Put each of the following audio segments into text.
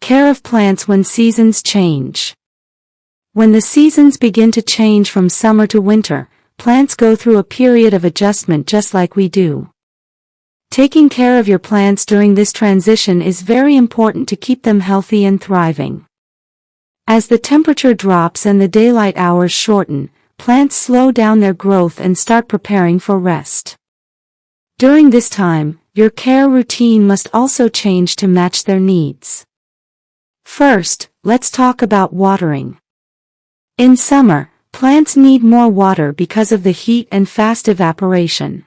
Care of plants when seasons change. When the seasons begin to change from summer to winter, plants go through a period of adjustment just like we do. Taking care of your plants during this transition is very important to keep them healthy and thriving. As the temperature drops and the daylight hours shorten, plants slow down their growth and start preparing for rest. During this time, your care routine must also change to match their needs. First, let's talk about watering. In summer, plants need more water because of the heat and fast evaporation.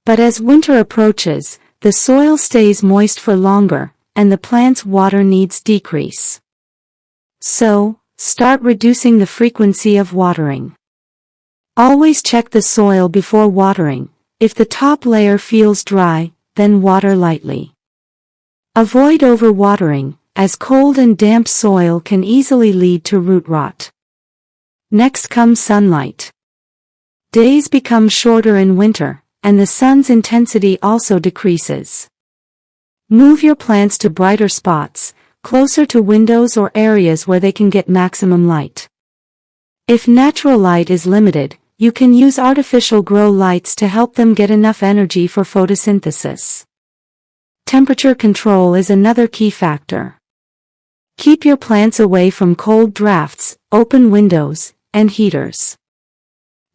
But as winter approaches, the soil stays moist for longer, and the plant's water needs decrease. So, start reducing the frequency of watering. Always check the soil before watering. If the top layer feels dry, then water lightly. Avoid overwatering, as cold and damp soil can easily lead to root rot. Next comes sunlight. Days become shorter in winter, and the sun's intensity also decreases. Move your plants to brighter spots, closer to windows or areas where they can get maximum light. If natural light is limited, you can use artificial grow lights to help them get enough energy for photosynthesis. Temperature control is another key factor. Keep your plants away from cold drafts, open windows, and heaters.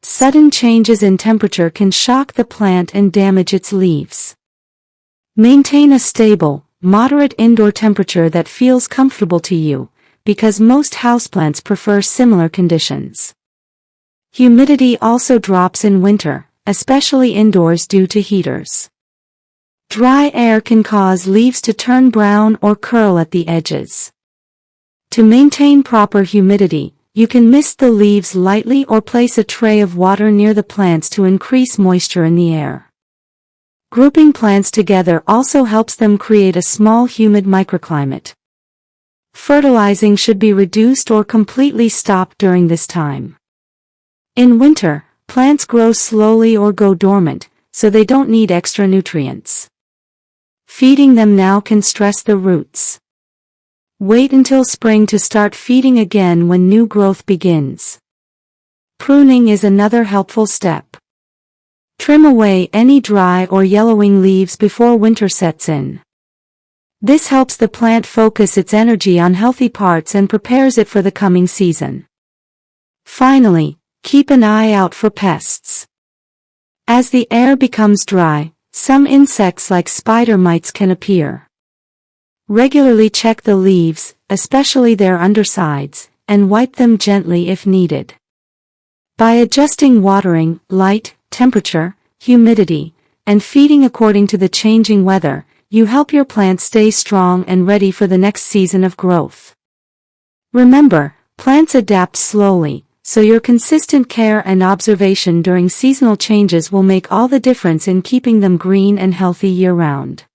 Sudden changes in temperature can shock the plant and damage its leaves. Maintain a stable, moderate indoor temperature that feels comfortable to you, because most houseplants prefer similar conditions. Humidity also drops in winter, especially indoors due to heaters. Dry air can cause leaves to turn brown or curl at the edges. To maintain proper humidity, you can mist the leaves lightly or place a tray of water near the plants to increase moisture in the air. Grouping plants together also helps them create a small humid microclimate. Fertilizing should be reduced or completely stopped during this time. In winter, plants grow slowly or go dormant, so they don't need extra nutrients. Feeding them now can stress the roots. Wait until spring to start feeding again when new growth begins. Pruning is another helpful step. Trim away any dry or yellowing leaves before winter sets in. This helps the plant focus its energy on healthy parts and prepares it for the coming season. Finally, keep an eye out for pests. As the air becomes dry, some insects like spider mites can appear. Regularly check the leaves, especially their undersides, and wipe them gently if needed. By adjusting watering, light, temperature, humidity, and feeding according to the changing weather, you help your plants stay strong and ready for the next season of growth. Remember, plants adapt slowly, so your consistent care and observation during seasonal changes will make all the difference in keeping them green and healthy year-round.